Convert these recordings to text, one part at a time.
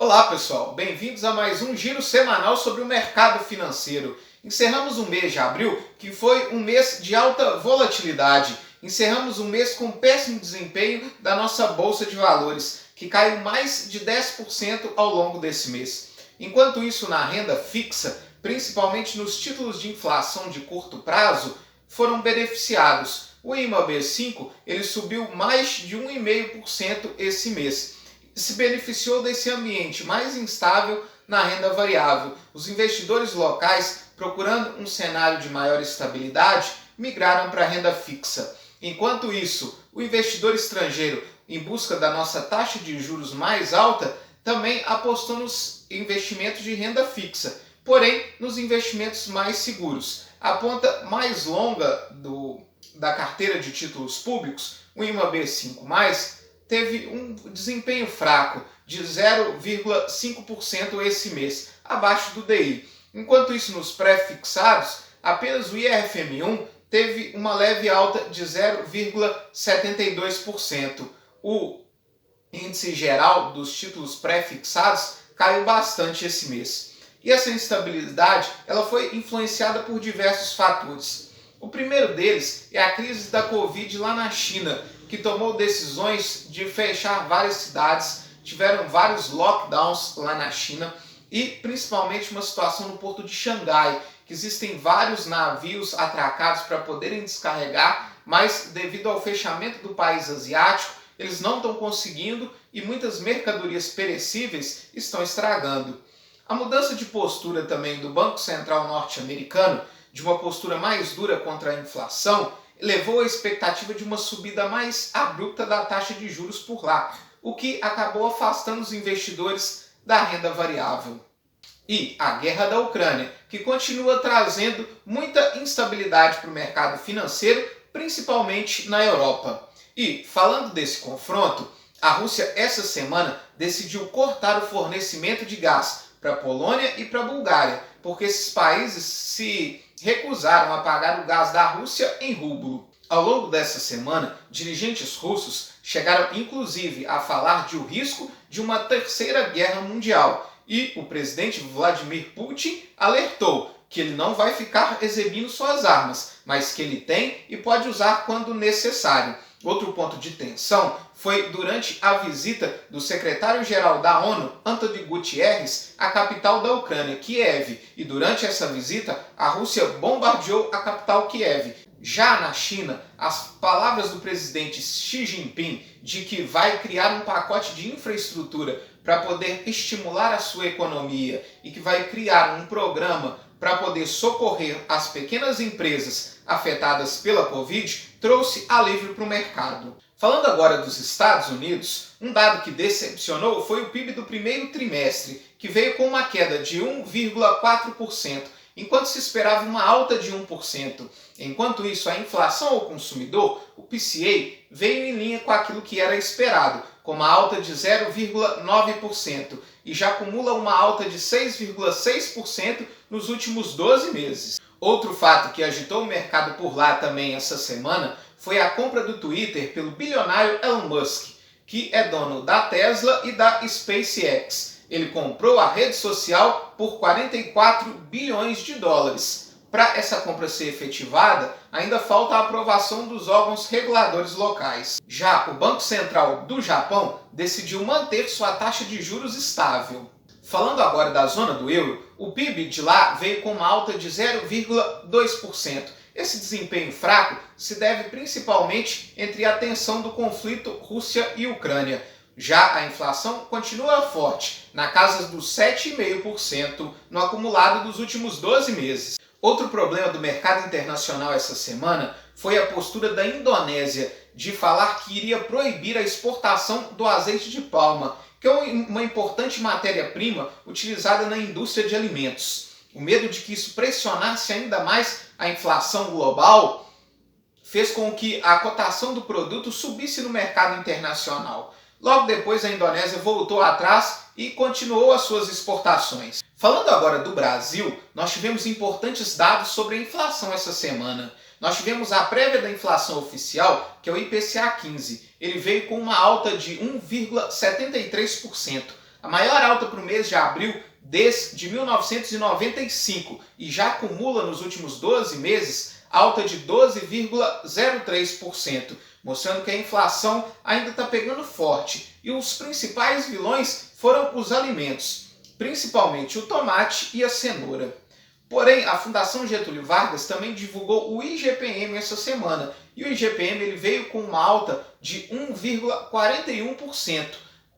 Olá pessoal, bem-vindos a mais um giro semanal sobre o mercado financeiro. Encerramos o mês de abril, que foi um mês de alta volatilidade. Encerramos um mês com péssimo desempenho da nossa Bolsa de Valores, que caiu mais de 10% ao longo desse mês. Enquanto isso, na renda fixa, principalmente nos títulos de inflação de curto prazo, foram beneficiados. O IMAB5 ele subiu mais de 1,5% esse mês. Se beneficiou desse ambiente mais instável na renda variável. Os investidores locais, procurando um cenário de maior estabilidade, migraram para a renda fixa. Enquanto isso, o investidor estrangeiro, em busca da nossa taxa de juros mais alta, também apostou nos investimentos de renda fixa, porém nos investimentos mais seguros. A ponta mais longa da carteira de títulos públicos, o IMAB5+, teve um desempenho fraco de 0,5% esse mês, abaixo do DI. Enquanto isso, nos pré-fixados, apenas o IRFM1 teve uma leve alta de 0,72%. O índice geral dos títulos pré-fixados caiu bastante esse mês. E essa instabilidade ela foi influenciada por diversos fatores. O primeiro deles é a crise da Covid lá na China, que tomou decisões de fechar várias cidades, tiveram vários lockdowns lá na China e principalmente uma situação no porto de Xangai, que existem vários navios atracados para poderem descarregar, mas devido ao fechamento do país asiático, eles não estão conseguindo e muitas mercadorias perecíveis estão estragando. A mudança de postura também do Banco Central norte-americano, de uma postura mais dura contra a inflação, levou à expectativa de uma subida mais abrupta da taxa de juros por lá, o que acabou afastando os investidores da renda variável. E a guerra da Ucrânia, que continua trazendo muita instabilidade para o mercado financeiro, principalmente na Europa. E, falando desse confronto, a Rússia essa semana decidiu cortar o fornecimento de gás para a Polônia e para a Bulgária, porque esses países se recusaram a pagar o gás da Rússia em rublo. Ao longo dessa semana, dirigentes russos chegaram inclusive a falar de o risco de uma terceira guerra mundial e o presidente Vladimir Putin alertou que ele não vai ficar exibindo suas armas, mas que ele tem e pode usar quando necessário. Outro ponto de tensão foi durante a visita do secretário-geral da ONU, Antônio Guterres, à capital da Ucrânia, Kiev. E durante essa visita, a Rússia bombardeou a capital Kiev. Já na China, as palavras do presidente Xi Jinping de que vai criar um pacote de infraestrutura para poder estimular a sua economia e que vai criar um programa para poder socorrer as pequenas empresas afetadas pela Covid, trouxe alívio para o mercado. Falando agora dos Estados Unidos, um dado que decepcionou foi o PIB do primeiro trimestre, que veio com uma queda de 1,4%, enquanto se esperava uma alta de 1%. Enquanto isso, a inflação ao consumidor, o PCA, veio em linha com aquilo que era esperado, com uma alta de 0,9%, e já acumula uma alta de 6,6% nos últimos 12 meses. Outro fato que agitou o mercado por lá também essa semana foi a compra do Twitter pelo bilionário Elon Musk, que é dono da Tesla e da SpaceX. Ele comprou a rede social por 44 bilhões de dólares. Para essa compra ser efetivada, ainda falta a aprovação dos órgãos reguladores locais. Já o Banco Central do Japão decidiu manter sua taxa de juros estável. Falando agora da zona do euro, o PIB de lá veio com uma alta de 0,2%. Esse desempenho fraco se deve principalmente entre a tensão do conflito Rússia e Ucrânia. Já a inflação continua forte, na casa dos 7,5% no acumulado dos últimos 12 meses. Outro problema do mercado internacional essa semana foi a postura da Indonésia de falar que iria proibir a exportação do azeite de palma, que é uma importante matéria-prima utilizada na indústria de alimentos. O medo de que isso pressionasse ainda mais a inflação global fez com que a cotação do produto subisse no mercado internacional. Logo depois, a Indonésia voltou atrás e continuou as suas exportações. Falando agora do Brasil, nós tivemos importantes dados sobre a inflação essa semana. Nós tivemos a prévia da inflação oficial, que é o IPCA 15. Ele veio com uma alta de 1,73%. a maior alta para o mês de abril desde 1995 e já acumula nos últimos 12 meses alta de 12,03%, mostrando que a inflação ainda está pegando forte. E os principais vilões foram os alimentos, principalmente o tomate e a cenoura. Porém, a Fundação Getúlio Vargas também divulgou o IGPM essa semana. E o IGPM ele veio com uma alta de 1,41%,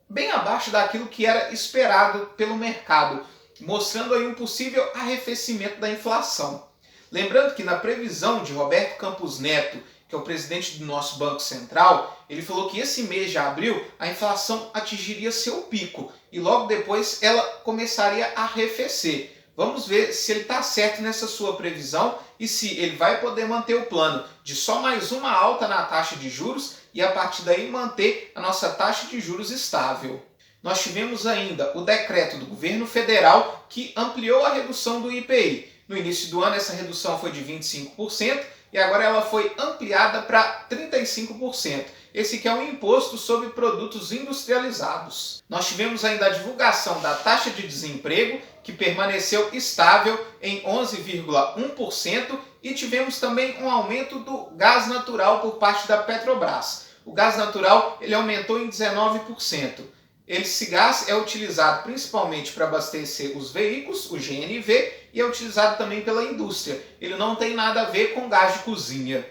bem abaixo daquilo que era esperado pelo mercado, mostrando aí um possível arrefecimento da inflação. Lembrando que na previsão de Roberto Campos Neto, que é o presidente do nosso Banco Central, ele falou que esse mês de abril a inflação atingiria seu pico e logo depois ela começaria a arrefecer. Vamos ver se ele está certo nessa sua previsão e se ele vai poder manter o plano de só mais uma alta na taxa de juros e a partir daí manter a nossa taxa de juros estável. Nós tivemos ainda o decreto do governo federal que ampliou a redução do IPI. No início do ano essa redução foi de 25% e agora ela foi ampliada para 35%. Esse que é um imposto sobre produtos industrializados. Nós tivemos ainda a divulgação da taxa de desemprego, que permaneceu estável em 11,1%, e tivemos também um aumento do gás natural por parte da Petrobras. O gás natural ele aumentou em 19%. Esse gás é utilizado principalmente para abastecer os veículos, o GNV, e é utilizado também pela indústria. Ele não tem nada a ver com gás de cozinha.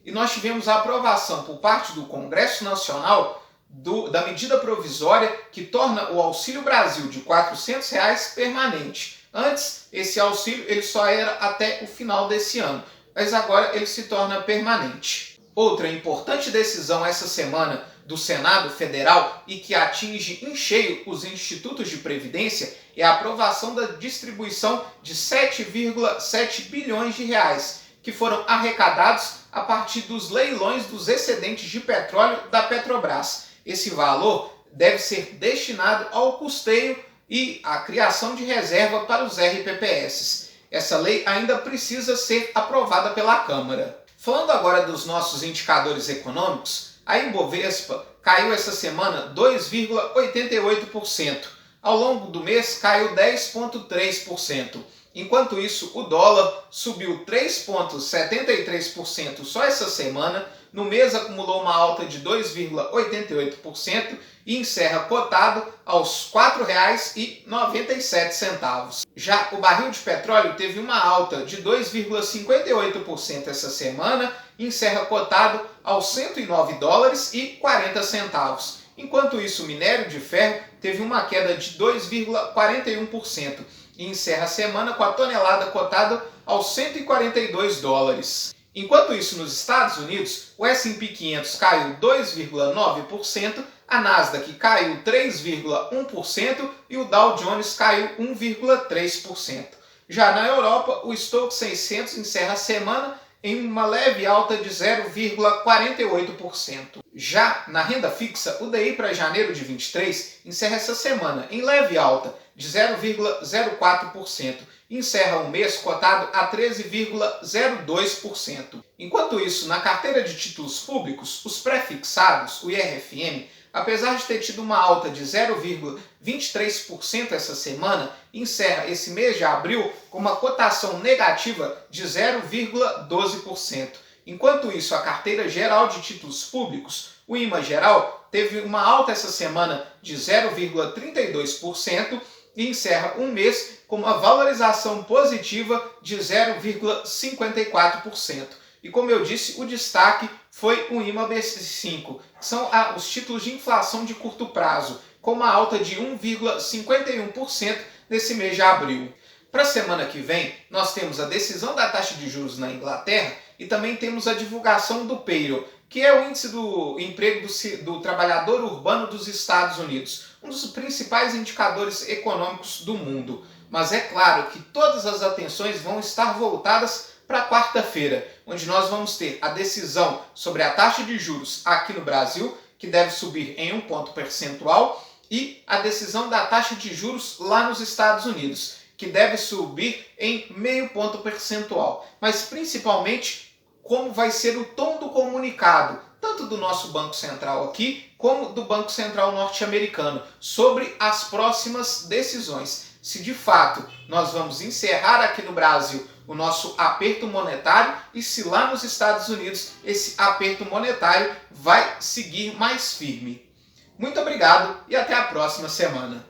E nós tivemos a aprovação por parte do Congresso Nacional da medida provisória que torna o Auxílio Brasil de R$ 400 permanente. Antes, esse auxílio ele só era até o final desse ano, mas agora ele se torna permanente. Outra importante decisão essa semana do Senado Federal e que atinge em cheio os institutos de previdência é a aprovação da distribuição de 7,7 bilhões de reais que foram arrecadados a partir dos leilões dos excedentes de petróleo da Petrobras. Esse valor deve ser destinado ao custeio e à criação de reserva para os RPPS. Essa lei ainda precisa ser aprovada pela Câmara. Falando agora dos nossos indicadores econômicos, a Ibovespa caiu essa semana 2,88%. Ao longo do mês caiu 10,3%. Enquanto isso, o dólar subiu 3,73% só essa semana. No mês acumulou uma alta de 2,88% e encerra cotado aos R$ 4,97. Já o barril de petróleo teve uma alta de 2,58% essa semana e encerra cotado aos $109,40. Enquanto isso, o minério de ferro teve uma queda de 2,41% e encerra a semana com a tonelada cotada aos $142. Enquanto isso, nos Estados Unidos, o S&P 500 caiu 2,9%, a Nasdaq caiu 3,1% e o Dow Jones caiu 1,3%. Já na Europa, o Stoxx 600 encerra a semana em uma leve alta de 0,48%. Já na renda fixa, o DI para janeiro de 23 encerra essa semana em leve alta de 0,04%. Encerra o mês cotado a 13,02%. Enquanto isso, na carteira de títulos públicos, os pré-fixados, o IRFM, apesar de ter tido uma alta de 0,23% essa semana, encerra esse mês de abril com uma cotação negativa de 0,12%. Enquanto isso, a carteira geral de títulos públicos, o IMA geral, teve uma alta essa semana de 0,32%, e encerra um mês com uma valorização positiva de 0,54%. E como eu disse, o destaque foi o IMA BC5, que são os títulos de inflação de curto prazo, com uma alta de 1,51% nesse mês de abril. Para a semana que vem, nós temos a decisão da taxa de juros na Inglaterra e também temos a divulgação do payroll, que é o índice do emprego do trabalhador urbano dos Estados Unidos, um dos principais indicadores econômicos do mundo. Mas é claro que todas as atenções vão estar voltadas para quarta-feira, onde nós vamos ter a decisão sobre a taxa de juros aqui no Brasil, que deve subir em 1 ponto percentual, e a decisão da taxa de juros lá nos Estados Unidos, que deve subir em 0,5 ponto percentual. Mas principalmente como vai ser o tom do comunicado tanto do nosso Banco Central aqui, como do Banco Central norte-americano, sobre as próximas decisões. Se de fato nós vamos encerrar aqui no Brasil o nosso aperto monetário e se lá nos Estados Unidos esse aperto monetário vai seguir mais firme. Muito obrigado e até a próxima semana.